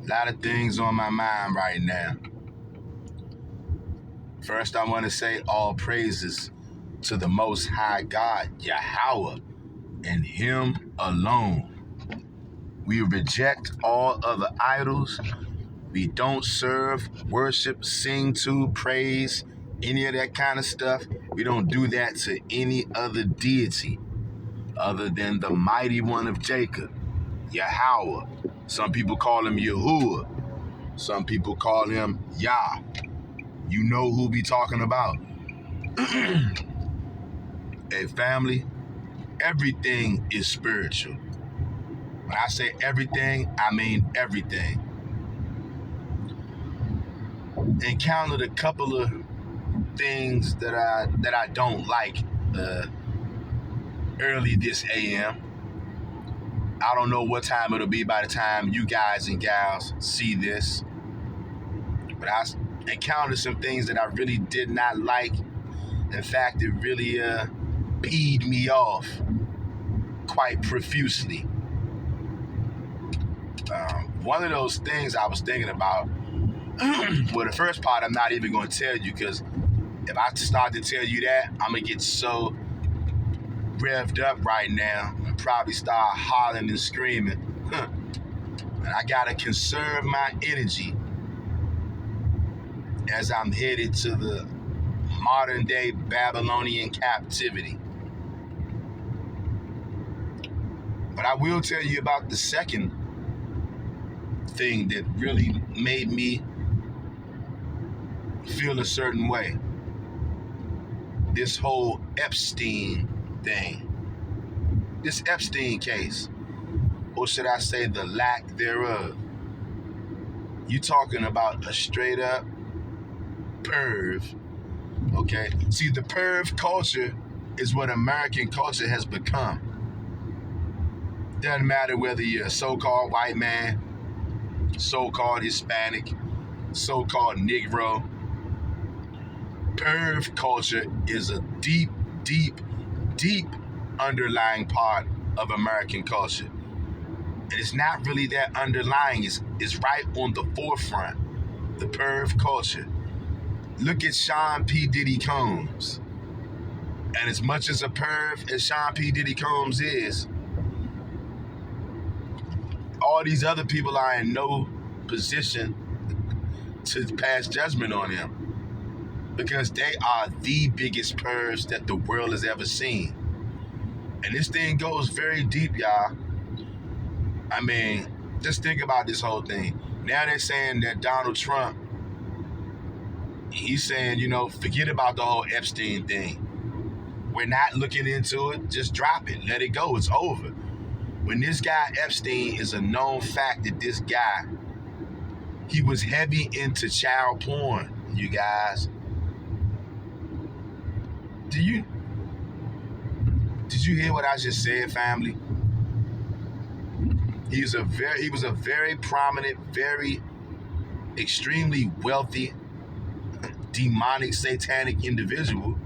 A lot of things on my mind right now. First, I want to say all praises to the Most High God, Yahweh, and Him alone. We reject all other idols. We don't serve, worship, sing to, praise, any of that kind of stuff. We don't do that to any other deity other than the mighty one of Jacob, Yahweh. Some people call him Yahuwah. Some people call him Yah. You know who we talking about. Hey, family, everything is spiritual. When I say everything, I mean everything. Encountered a couple of things that I don't like early this AM. I don't know what time it'll be by the time you guys and gals see this, but I encountered some things that I really did not like. In fact, it really peed me off quite profusely. One of those things I was thinking about, well, the first part I'm not even going to tell you, because if I start to tell you that, I'm going to get so revved up right now and probably start hollering and screaming. And I got to conserve my energy as I'm headed to the modern day Babylonian captivity. But I will tell you about the second thing that really made me feel a certain way. This whole EPSTEIN thing. This EPSTEIN case, or should I say the lack thereof. You talking about a straight up perv, okay? See, the perv culture is what American culture has become. Doesn't matter whether you're a so-called white man, so-called Hispanic, so-called Negro. Perv culture is a deep, deep, deep underlying part of American culture. And it's not really that underlying, it's right on the forefront, the perv culture. Look at Sean P. Diddy Combs. And as much as a perv as Sean P. Diddy Combs is, all these other people are in no position to pass judgment on him, because they are the biggest pervs that the world has ever seen. And this thing goes very deep, y'all. I mean, just think about this whole thing. Now they're saying that Donald Trump, he's saying, forget about the whole Epstein thing. We're not looking into it. Just drop it. Let it go. It's over. When this guy Epstein is a known fact that this guy, he was heavy into child porn, you guys. Did you hear what I just said, family? He was a very prominent, very extremely wealthy, demonic, satanic individual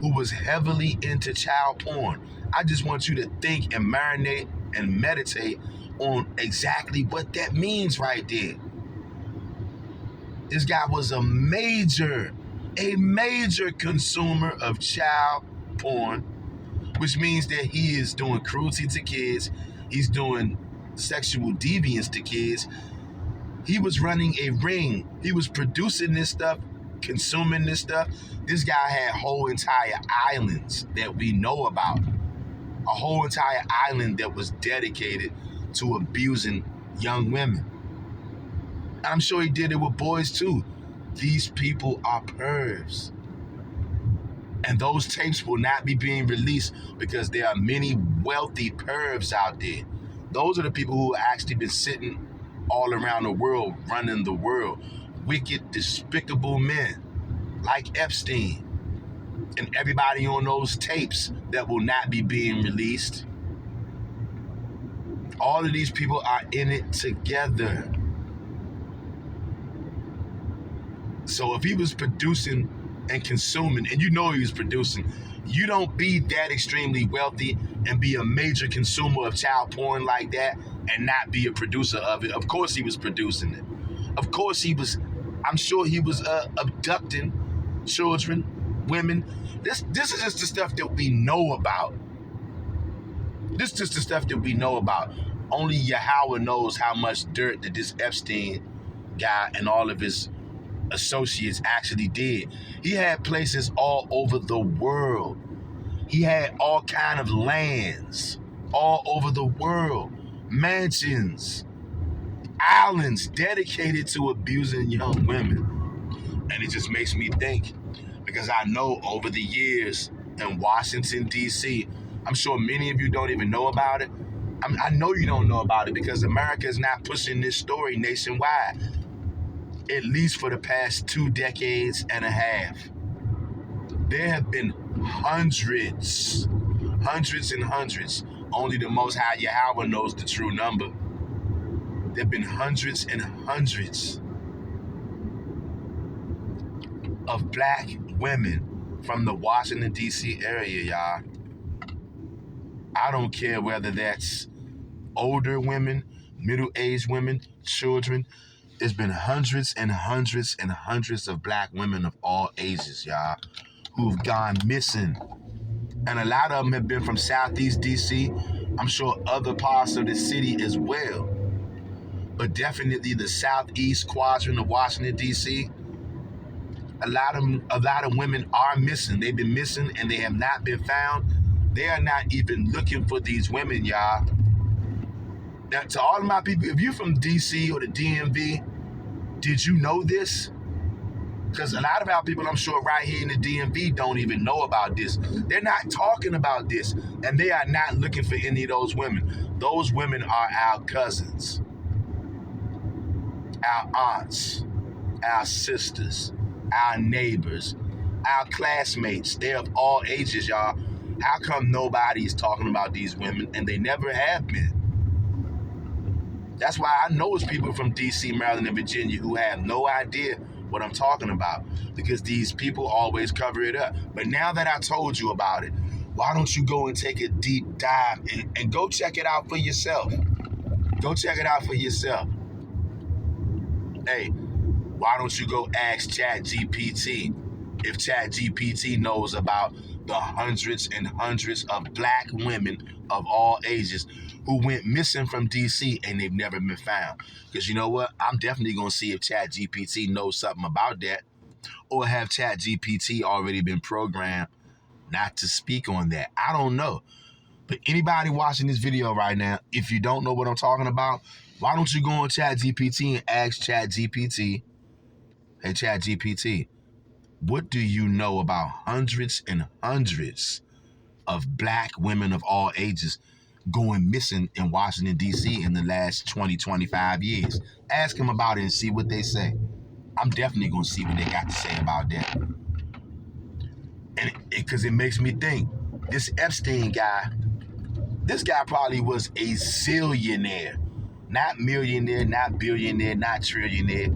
who was heavily into child porn. I just want you to think and marinate and meditate on exactly what that means right there. This guy was a major consumer of child porn, which means that he is doing cruelty to kids. He's doing sexual deviance to kids. He was running a ring. He was producing this stuff, consuming this stuff. This guy had whole entire islands that we know about. A whole entire island that was dedicated to abusing young women. I'm sure he did it with boys too. These people are pervs. And those tapes will not be being released because there are many wealthy pervs out there. Those are the people who have actually been sitting all around the world, running the world. Wicked, despicable men like Epstein and everybody on those tapes that will not be being released. All of these people are in it together. So if he was producing and consuming, and you know he was producing, you don't be that extremely wealthy and be a major consumer of child porn like that and not be a producer of it. Of course he was producing it. Of course he was, I'm sure he was abducting children, women. This is just the stuff that we know about. This is just the stuff that we know about. Only Yahweh knows how much dirt that this Epstein guy and all of his associates actually did. He had places all over the world. He had all kind of lands all over the world, mansions, islands dedicated to abusing young women. And it just makes me think, because I know over the years in Washington, D.C., I'm sure many of you don't even know about it. I know you don't know about it because America is not pushing this story nationwide, at least for the past 2 decades and a half. There have been hundreds and hundreds. Only the Most High Yahweh knows the true number. There have been hundreds and hundreds of black women from the Washington, D.C. area, y'all. I don't care whether that's older women, middle-aged women, children. There's been hundreds and hundreds and hundreds of black women of all ages, y'all, who've gone missing. And a lot of them have been from Southeast D.C. I'm sure other parts of the city as well. But definitely the Southeast quadrant of Washington, D.C., a lot of women are missing. They've been missing and they have not been found. They are not even looking for these women, y'all. Now, to all of my people, if you're from D.C. or the DMV, did you know this? Because a lot of our people, I'm sure, right here in the DMV don't even know about this. They're not talking about this, and they are not looking for any of those women. Those women are our cousins, our aunts, our sisters, our neighbors, our classmates. They're of all ages, y'all. How come nobody is talking about these women, and they never have been? That's why I know it's people from D.C., Maryland, and Virginia who have no idea what I'm talking about, because these people always cover it up. But now that I told you about it, why don't you go and take a deep dive and go check it out for yourself? Go check it out for yourself. Hey, why don't you go ask ChatGPT if ChatGPT knows about the hundreds and hundreds of black women of all ages who went missing from D.C. and they've never been found? Because you know what? I'm definitely going to see if ChatGPT knows something about that, or have ChatGPT already been programmed not to speak on that. I don't know. But anybody watching this video right now, if you don't know what I'm talking about, why don't you go on ChatGPT and ask ChatGPT, hey, ChatGPT, what do you know about hundreds and hundreds of black women of all ages going missing in Washington, D.C. in the last 20, 25 years? Ask them about it and see what they say. I'm definitely going to see what they got to say about that. And because it makes me think, this Epstein guy, this guy probably was a zillionaire. Not millionaire, not billionaire, not trillionaire,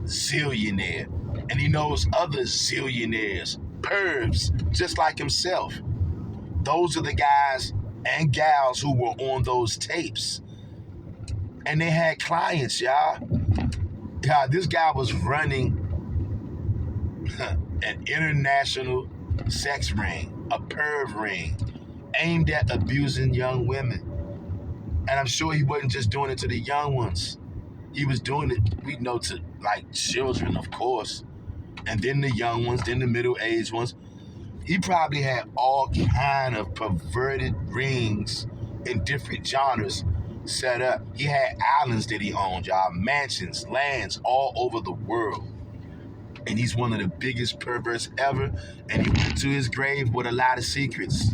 zillionaire. And he knows other zillionaires, pervs, just like himself. Those are the guys and gals who were on those tapes. And they had clients, y'all. God, this guy was running an international sex ring, a perv ring, aimed at abusing young women. And I'm sure he wasn't just doing it to the young ones. He was doing it, we know, to like children, of course. And then the young ones, then the middle-aged ones. He probably had all kind of perverted rings in different genres set up. He had islands that he owned, y'all, mansions, lands all over the world. And he's one of the biggest perverts ever. And he went to his grave with a lot of secrets.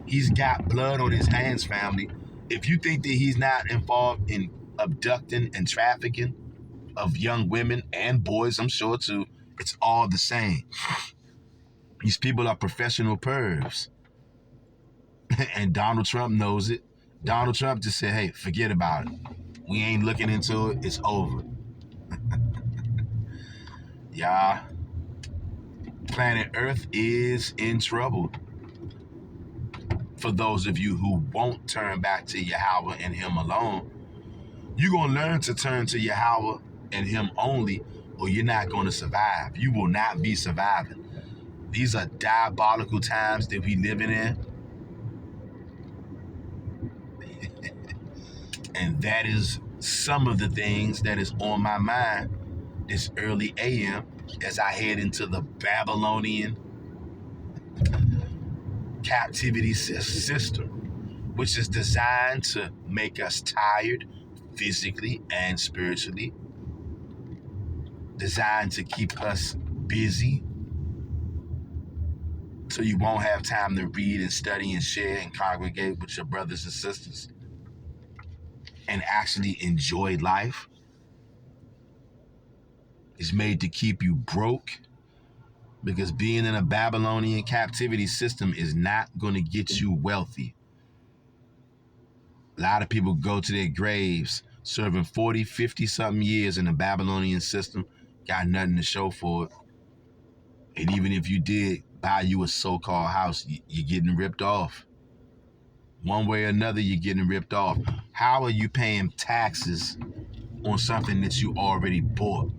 He's got blood on his hands, family. If you think that he's not involved in abducting and trafficking of young women and boys, I'm sure too, it's all the same. These people are professional pervs. And Donald Trump knows it. Donald Trump just said, hey, forget about it. We ain't looking into it. It's over. Y'all, planet Earth is in trouble. For those of you who won't turn back to Yahweh and Him alone, You're going to learn to turn to Yahweh and Him only, or you're not going to survive. You will not be surviving. These are diabolical times that we living in. And that is some of the things that is on my mind this early AM as I head into the Babylonian captivity system, which is designed to make us tired physically and spiritually, designed to keep us busy so you won't have time to read and study and share and congregate with your brothers and sisters and actually enjoy life. It's made to keep you broke, because being in a Babylonian captivity system is not going to get you wealthy. A lot of people go to their graves serving 40, 50 something years in the Babylonian system, got nothing to show for it. And even if you did buy you a so-called house, you're getting ripped off. One way or another, you're getting ripped off. How are you paying taxes on something that you already bought?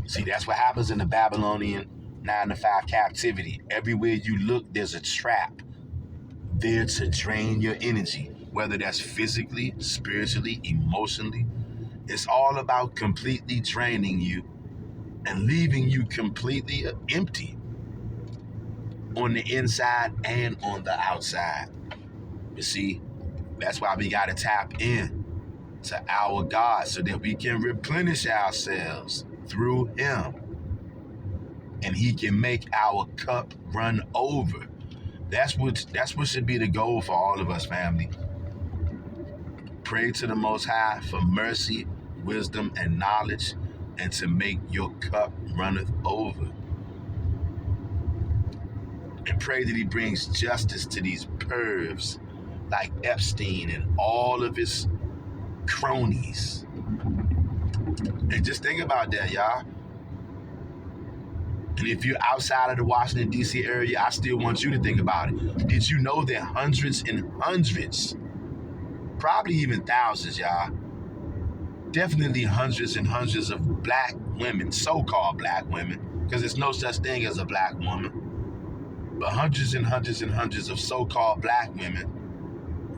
See, that's what happens in the Babylonian 9-to-5 captivity. Everywhere you look, there's a trap there to drain your energy, whether that's physically, spiritually, emotionally. It's all about completely draining you and leaving you completely empty on the inside and on the outside. You see, that's why we got to tap in to our God so that we can replenish ourselves through Him, and He can make our cup run over. That's what should be the goal for all of us, family. Pray to the Most High for mercy, wisdom, and knowledge, and to make your cup runneth over. And pray that He brings justice to these pervs like Epstein and all of his cronies. And just think about that, y'all. And if you're outside of the Washington, D.C. area, I still want you to think about it. Did you know that hundreds and hundreds, probably even thousands, y'all, definitely hundreds and hundreds of black women, so-called black women, because there's no such thing as a black woman, but hundreds and hundreds and hundreds of so-called black women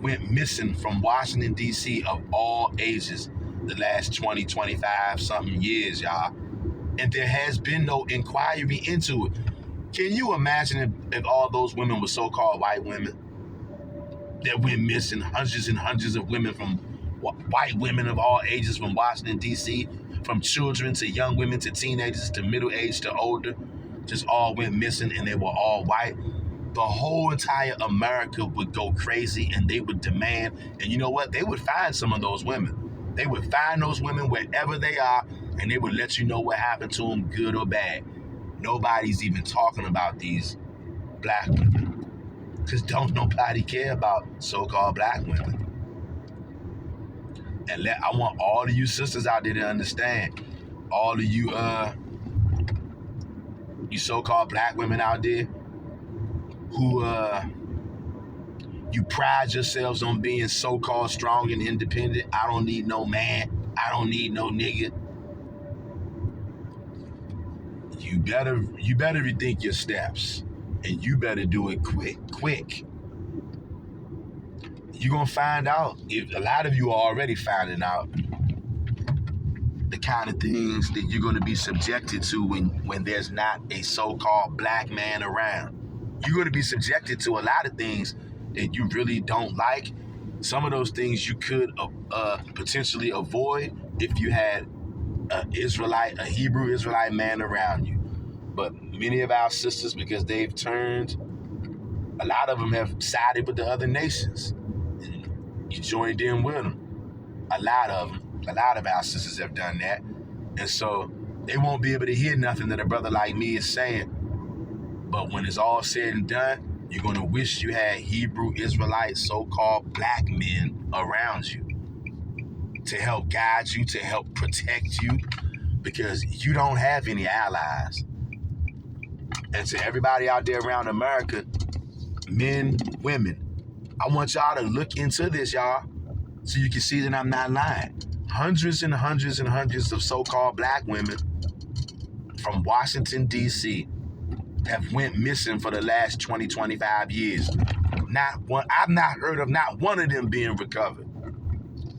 went missing from Washington, D.C. of all ages the last 20, 25 something years, y'all. And there has been no inquiry into it. Can you imagine if all those women were so-called white women that went missing? Hundreds and hundreds of women, from white women of all ages from Washington, D.C., from children to young women to teenagers to middle-aged to older, just all went missing, and they were all white. The whole entire America would go crazy, and they would demand, and you know what? They would find some of those women. They would find those women wherever they are, and they would let you know what happened to them, good or bad. Nobody's even talking about these black women, because don't nobody care about so-called black women. And I want all of you sisters out there to understand, all of you so-called black women out there who you pride yourselves on being so-called strong and independent. I don't need no man. I don't need no nigga. You better rethink your steps, and you better do it quick. You're gonna find out. If a lot of you are already finding out the kind of things that you're gonna be subjected to when there's not a so-called black man around. You're gonna be subjected to a lot of things that you really don't like. Some of those things you could potentially avoid if you had a Hebrew Israelite man around you. But many of our sisters, because they've turned, a lot of them have sided with the other nations. You joined in with them. A lot of our sisters have done that. And so they won't be able to hear nothing that a brother like me is saying. But when it's all said and done, you're going to wish you had Hebrew Israelite so-called black men around you to help guide you, to help protect you, because you don't have any allies. And to everybody out there around America, men, women, I want y'all to look into this, y'all. So you can see that I'm not lying. Hundreds and hundreds and hundreds of so-called black women from Washington, D.C. have went missing for the last 20, 25 years. Not one. I've not heard of not one of them being recovered.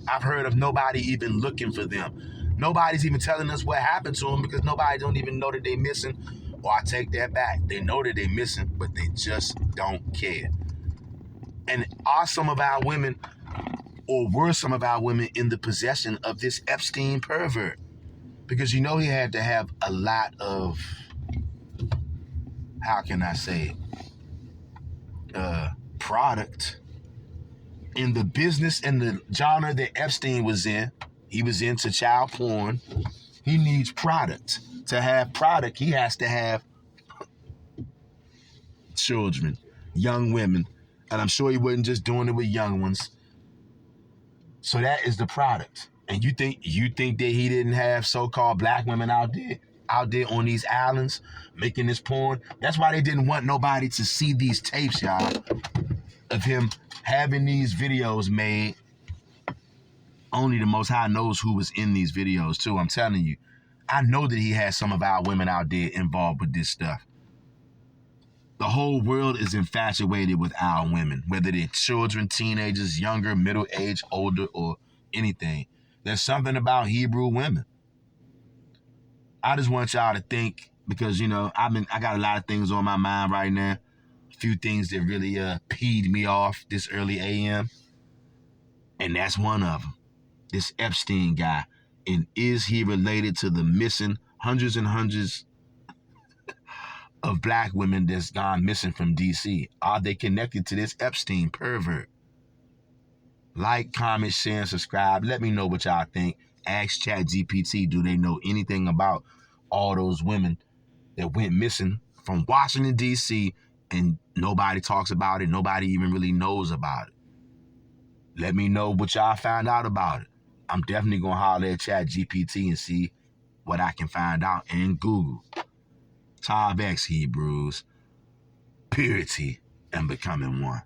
I've heard of nobody even looking for them. Nobody's even telling us what happened to them because nobody don't even know that they're missing. Or I take that back. They know that they're missing, but they just don't care. And are some of our women, or were some of our women, in the possession of this Epstein pervert? Because you know he had to have a lot of, how can I say, product in the business and the genre that Epstein was in. He was into child porn. He needs product. To have product, he has to have children, young women. And I'm sure he wasn't just doing it with young ones. So that is the product. And you think that he didn't have so-called black women out there on these islands making this porn? That's why they didn't want nobody to see these tapes, y'all, of him having these videos made. Only the Most High knows who was in these videos, too. I'm telling you. I know that he has some of our women out there involved with this stuff. The whole world is infatuated with our women, whether they're children, teenagers, younger, middle age, older, or anything. There's something about Hebrew women. I just want y'all to think, because, you know, I got a lot of things on my mind right now. A few things that really peed me off this early AM. And that's one of them. This Epstein guy. And is he related to the missing hundreds and hundreds of black women that's gone missing from D.C.? Are they connected to this Epstein pervert? Like, comment, share, and subscribe. Let me know what y'all think. Ask ChatGPT, do they know anything about all those women that went missing from Washington, D.C., and nobody talks about it, nobody even really knows about it? Let me know what y'all found out about it. I'm definitely going to holler at ChatGPT and see what I can find out in Google. Tav X Hebrews, purity and becoming one.